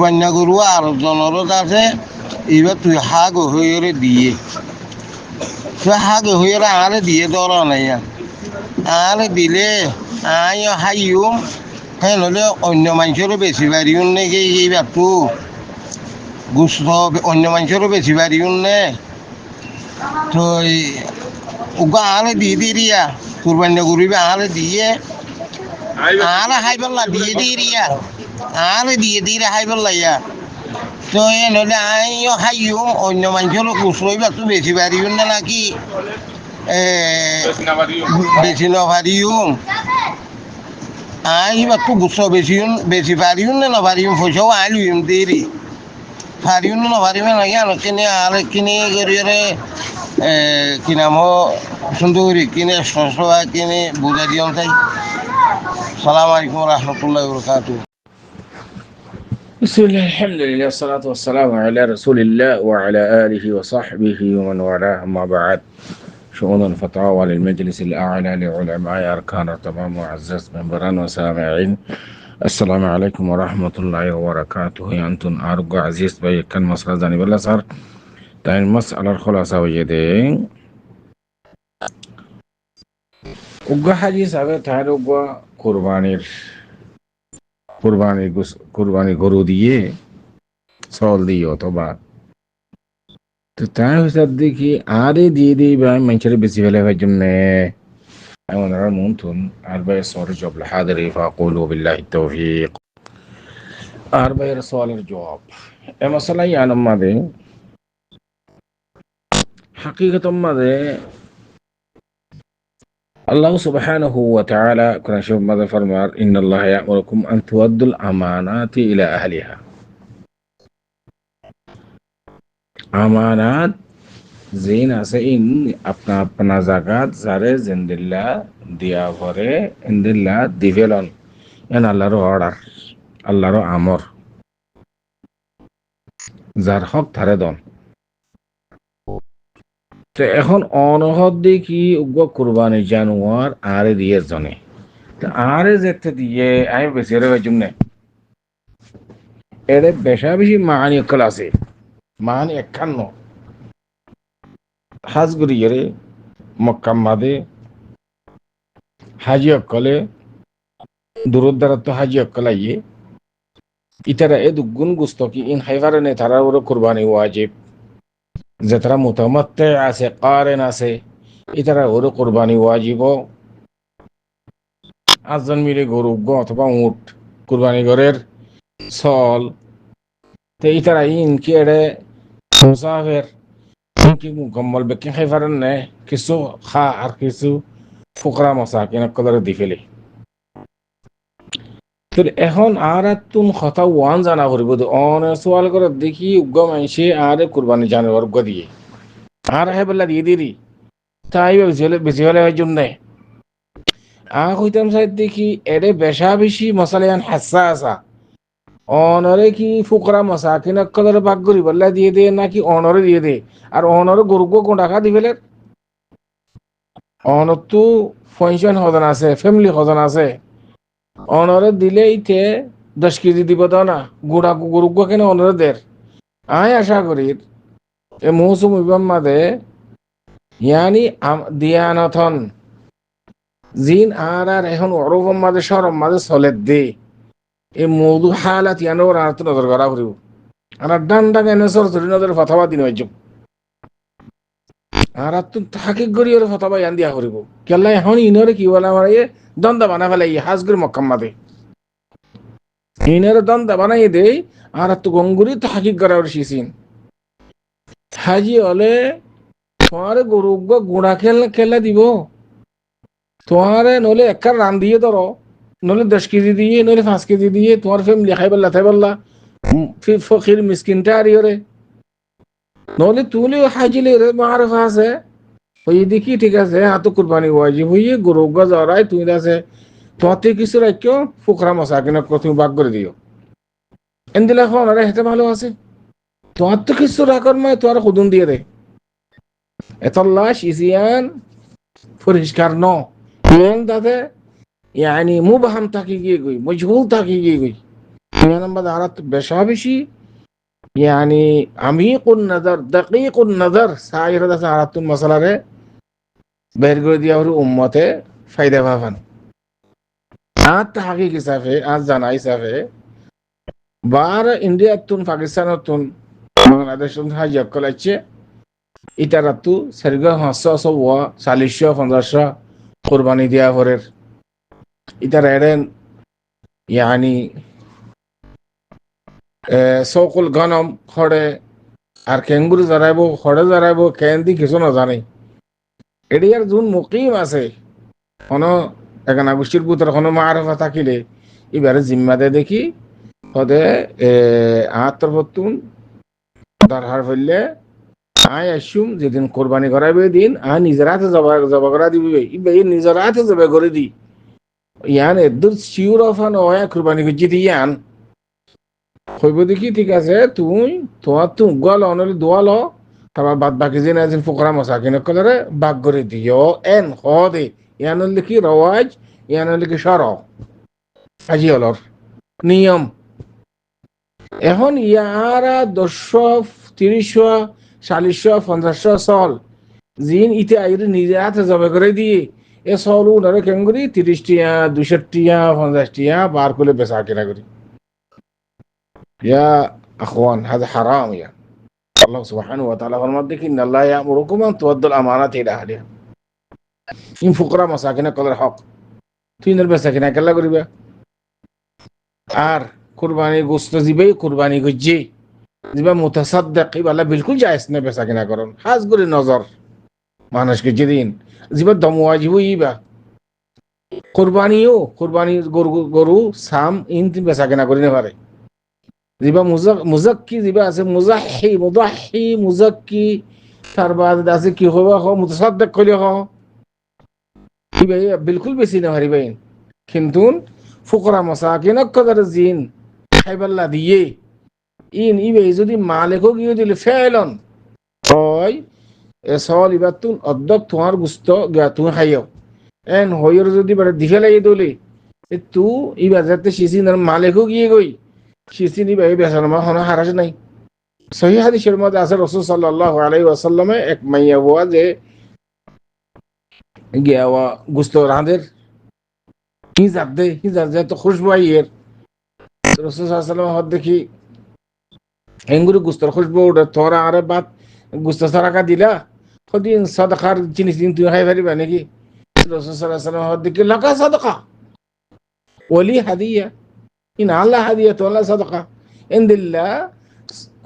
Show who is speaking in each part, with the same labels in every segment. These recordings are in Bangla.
Speaker 1: বান্যা গরু আর জনরত আছে এবার তুই হাগ হয়ে দিয়ে তুই হাগ হয়ে আরে দিয়ে দর নাই আরে দিলে আয় হাইম হ্যাঁ নলে অন্য মানুষেরও বেশি বাড়িও নাকি এইবার তো গুস্ত অন্য মানুষেরও বেশি বাড়িও নে তো ওগা আরে দিয়ে দিরিয়া কুরবানি গরুবে আরে দিয়ে আরে হাইবল্লা দিয়ে দিরিয়া আরে দিয়ে দিয়ে হাইবল্লা ইয়া তো এ নলে আইও হাইও অন্য মানুষেরও গুসরইবা তো বেশি বাড়িও না নাকি বেশি না পারিও এবার তো গুসো বেশি পারিও না পারিও পয়সাও আইলুম দেরি পারিও না পারিবে না কেন কিনে আর কিনে করিয়ে কি নাম সুন্দরী কিনে শশা কিনে বুঝা দিও তাই সালাম আলাইকুম রহমতুল্লাহ বরকাতুহ
Speaker 2: بسم الله الحمد لله والصلاة والسلام على رسول الله وعلى آله وصحبه ومن والاه أما بعد شؤون الفتاوى للمجلس الأعلى لعلماء أركان التمام معزز منبران وسامعين السلام عليكم ورحمة الله وبركاته أنتم أرجو عزيز بي كان مسألة زاني بالله صار تاين مسألة الخلاصة وجدين উগ্র হাদিস আবে তার উগ্র কুরবানি গরু দিয়ে চল দিয়ে অথবা তো তাই হিসাব দেখি আরে দিয়ে দিই ভাই মানুষের বেশি ফেলে ভাই জন্য এমন আর মন্থন আর ভাই সরের জব হাদারি ফাকুলু বিল্লাহি তাওফিক আর ভাই সওয়ালের জবাব এ মশলা ইয়ান মাদে হাকিকতম মাদে আল্লাহ সুবহানাহু ওয়া তাআলা কোরআন শরীফ মাদে ফরমার ইন্নাল্লাহা ইয়া'মুরুকুম আন তুআদ্দুল আমানাতি ইলা আহলিহা আমানাত জিন আছে ইন আপনা আপনা জাগাত যারে জিন্দিল্লা দিয়া ভরে ইন্দিল্লা দিভেলন এন আল্লাহর অর্ডার আল্লাহর আমর যার হক ধারে দন তো এখন অনহদ দেখি উগ্র কুরবানি জানুয়ার আরে দিয়ে জনে আরে যেতে দিয়ে আমি বেশি রে জন্য এর বেশা বেশি মানি অকল আছে মানি 51 হাজগুড়ি রে মক্কা মাদে হাজি অকলে দূরদ্দারত্ব হাজি অকল আইয়ে ইতারা এ দুগুণ গুস্ত কি ইন হাইফারে নে তারা ওর কুরবানি ওয়াজিব যে তারা মুতামাত্তি আছে কারেন আছে ইতারা ওর কুরবানি ওয়াজিব আজন মিলে গরু অথবা উট কুরবানি গরের সল তে ইতারা ইন কি এড়ে মুসাফির কি মুকম্মল বেকি হাইফারেন নে কিছু খা আর কিছু ফুকরা মাসাকিন কদর দি ফেলে তো এখন আর তুন কথা ওয়ান জানা করিব অন সওয়াল করে দেখি উগ্র মাইসে আরে কুরবানি জানোয়ার উগ্র দিয়ে আর হেবলা দিয়ে দিরি তাই বেশি হলে হয় জন্য হইতাম সাইড দেখি এরে বেশা বেশি মশালায়ান হাসা আসা অনরে কি ফুকরা মাসাকিন কদর ভাগ করি বললা দিয়ে দে নাকি অনরে দিয়ে দে আর অনরে গরুগো কোন টাকা দিবেলে অনত তো ফাংশন হজন আছে ফ্যামিলি হজন আছে অনরে দিলে ইতে 10 কেজি দিব দাও না গুড়া গরুগো কেন অনরে দের আয় আশা করি এ মৌসুম ইবাম মাদে ইয়ানি দিয়ানথন জিন আর এখন অরবম মাদে সরম মাদে চলে দে এই মৌদু হালাত ইয়ানোর আর তো নজর করা করিব আর ডান্ডা কেন সরসরি নজর ফথাবা দিন হইজ আর তো থাকি গড়ি ওর ফথাবা ইয়ান দিয়া করিব কেলা এখন ইনরে কি বলা আমার এ দন্দা বানা ফেলাই হাজগুর মক্কাম মাদে ইনরে দন্দা বানাই দে আর তো গঙ্গুরি থাকি গড়া ওর শিসিন হাজি হলে তোমার গরু গুড়া খেলা দিব তোমারে নলে একার রান দিয়ে ধরো নলে 10 কেজি দিয়ে নলে 5 কেজি দিয়ে তোমার ফ্যামিলি খাই বললা তাই বললা ফকির মিসকিনটা আর ইরে নলে তুলে হাজিলে রে মারফা আছে ওই দেখি ঠিক আছে হাত কুরবানি ওয়াজিব হইয়ে গরু জরাই তুই আছে তোমাতে কিছু রাখিও ফুকরা মাসাকিন তুমি ভাগ করে দিও এন্দিলা খন আরে হেতে ভালো আছে তোমার তো কিছু রাখার মানে তোমার খুদুন দিয়ে দে এতল্লা শিসিয়ান পরিষ্কার ন তাতে ইয়ানি মুবহাম থাকি গিয়ে গই মজহুল থাকি গিয়ে গই নম্বর আরাত বেশা বেশি يعني عميق النظر دقيق النظر সাইর দাস আরাতুল মাসালারে বের করে দিয়া হলো উম্মতে ফায়দা পাবেন আর তাহকিক হিসাবে আর জানা হিসাবে বার ইন্ডিয়া তুন পাকিস্তান তুন বাংলাদেশ তুন হাজ কলাচ্ছে এটা রাতু সরগা হাসা সব ওয়া 40-50 কুরবানি দিয়া হরের এটা রেডেন يعني সকল গনম খড়ে আর কেঙ্গুরু জরাইব খড়ে জরাইব কেন্দি কিছু না জানে এডিয়ার যোন মুকিম আছে কোন এখানে গোষ্ঠীর পুত্র কোন মারফা থাকিলে এবারে জিম্মাদে দেখি হদে আত্মপত্তুন দরহার ফেললে আয় আসুম যেদিন কোরবানি করাবে দিন নিজের হাতে জবা করা দিবি নিজের হাতে জবা করে দি ইয়ান এদুর শিউর অফান ওয়া কোরবানি করছি ইয়ান হইব দেখি ঠিক আছে তোমার তুমি গোয়াল অনলি দোয়াল তারপর বাদ বাকি যে না ফোকরা মশাকিন কলরে বাগ করে দিও এন হদে ইয়ান লিখি রওয়াজ ইয়ান লিখি সর আজি অলর নিয়ম এখন ইয়ারা 200-30-40-50 সাল জিন ইতে আইরে নিজে হাতে জবে করে দিয়ে এ সল উনারে কেন করি 30 টিয়া 200 টিয়া 50 টিয়া বার করে বেচা কিনা করি يا أخوان هذا حرام يعني الله سبحانه وتعالى فرمى إن الله يأمركم أن تؤدوا الأمانات إلى أهلها إن فقراء مساكين قدر حق تين المساكين كلا قريبا আর কুরবানি গোশত জিবে কুরবানি গজ্জে জিবা মুতাসাদ্দিক ইবালা বিলকুল জায়েজ না বেচা কিনা করন হাজ করে নজর মানুষকে যেদিন জিবা দমওয়াজিব ইবা কুরবানি গরু সাম ইন বেচা কিনা করি না পারে জিবা মুজাক্কি জিবা আছে মুদাহি মুজাক্কি তার বাদ আছে কি হবা হ মুতাসাদ্দিক কইলে হ ইবাই বিলকুল বেশি না পারিবাই কিন্তু ফুকরা মাসাকিন কদর জিন খাইবাল্লা দিয়ে ইবাই যদি মালিকও গিয়ে দিলে ফেলন হয় এ সল ইবাতুন অদ্দক তোমার গুস্ত গা তুমি খাইও এন হইর যদি বারে দিফে লাগিয়ে দলি তু ইবা যাতে সিসিনার মালিকও গিয়ে গই সিসিনি ভাই বেচার মা হন হারাজ নাই সহি হাদিসের মধ্যে আছে রাসূল সাল্লাল্লাহু আলাইহি ওয়াসাল্লামে এক মাইয়া বুয়া যে গিয়াওয়া গুস্ত রাঁধের হিজার যে তো খুশবু আইয়ের রাসূল সাল্লাল্লাহু আলাইহি ওয়াসাল্লাম হদ দেখি এঙ্গুরি গুস্তর খুশবু ওটা তোরা আরে বাত গুস্ত সারাকা দিলা কদিন সাদাকার জিনিস দিন তুই খাই পারিবা নাকি রাসূল সাল্লাল্লাহু আলাইহি ওয়াসাল্লাম হদ দেখি লাকা সাদাকা ওলি হাদিয়া ইন আল্লাহ হাদিয়া তো আল্লাহ সাদাকা ইনদিল্লাহ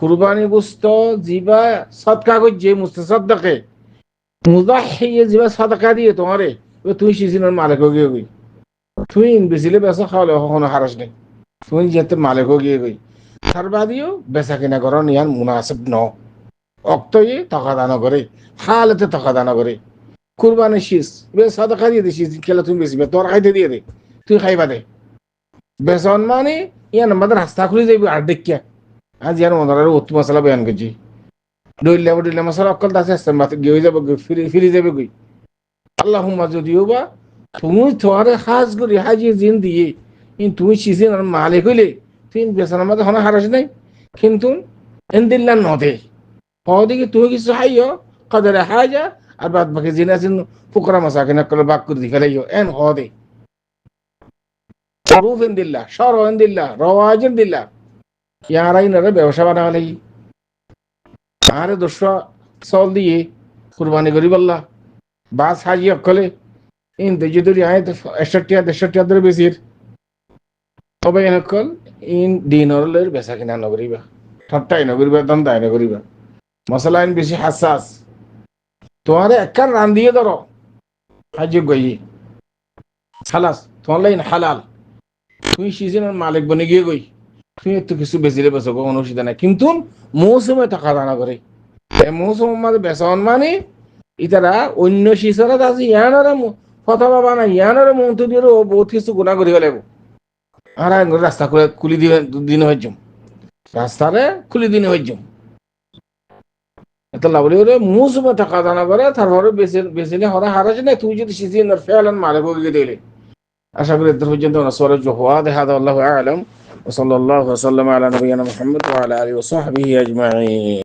Speaker 2: কুরবানি গোস্ত জিবা সাদকা গজে মুস্তাসাদ্দাকে মুদাহি জিবা সাদাকা দিয়ে তোমারে তুই সিজনের মালিক গিয়ে গই তুই বেচিলে বেচা খাওয়ালে কখনো হারাস নেই তুই যেতে মালিক গিয়ে গই তার বাদিও বেচা কিনা করো ইয়ান মুনাসিব ন অক্তয়ে টাকা দান করে হালতে টাকা দান করে কুরবানি শীষ বেশ সাদাকা দিয়ে দিছিস খেলা তুমি বেশিবে তোর খাইতে দিয়ে দে তুই খাইবা দে বেসন মানে ইয়ান আমাদের রাস্তা খুলে যাইব আর দেখিয়া আজ ইয়ার মনে উত্তম মশলা বয়ান করছি ডইলে মশলা অকল দাসে মাথা গিয়ে যাবো ফিরে যাবে গই আল্লাহুম্মা যদিও বা তুমি তোমার হাজ করি হাজি জিন দিয়ে তুমি সিজন আর মালিক হইলে তুই বেসন আমাদের হনা হারাস নাই কিন্তু এনদিল্লা নদে হদিকে তুই কিছু হাইও কাদের হাজা আর বাদ বাকি জিন আছেন ফুকরা মাসাকিন করে বাক করে দিখালাইও এন হদে শরুফ ইনদিল্লাহ শর ইনদিল্লাহ রওয়াজ ইনদিল্লাহ ইয়ারাই নরে ব্যবসা বানালাই আরে 200 সল দিয়ে কুরবানি করি বললা বাস হাজি অকলে ইন দেজুদুরি আয়াত 61 ধরে বেশির তবে এনেকল ইন দিনরের বেচা কিনা নগরিবা ঠাট্টাই নগরিবা দান্দাই নগরিবা মশলা ইন বেশি হাসাস তোমারে একখান রান দিয়ে ধরো হাজি গই খালাস তোমার লাইন হালাল তুই সিজনের মালিক বনে গিয়ে গই তুই একটু কিছু বেচিলে বেচো কোনো অসুবিধা নাই কিন্তু মৌসুমে টাকা দানা করে মৌসুম মাঝে বেচন মানে ইতারা অন্য সিজনত আছে ইয়ানরে কথা বাবা না ইয়ানরে মন্ত্রী দিয়ে বহুত কিছু গুণা করি লাগবো আর রাস্তা খুলি দিয়ে দিন হয়ে যাম রাস্তারে খুলি দিন হয়ে যাম এত লাভলি করে মৌসুমে টাকা দানা করে তারপরে বেচিলে হরা হারাছে না তুই যদি সিজনের ফেলান মালিক গিয়ে দিলে আশা করি এর পর্যন্ত সরে জোহা দেখা আল্লাহু আ'লাম وصلى الله وسلم على نبينا محمد وعلى آله وصحبه أجمعين.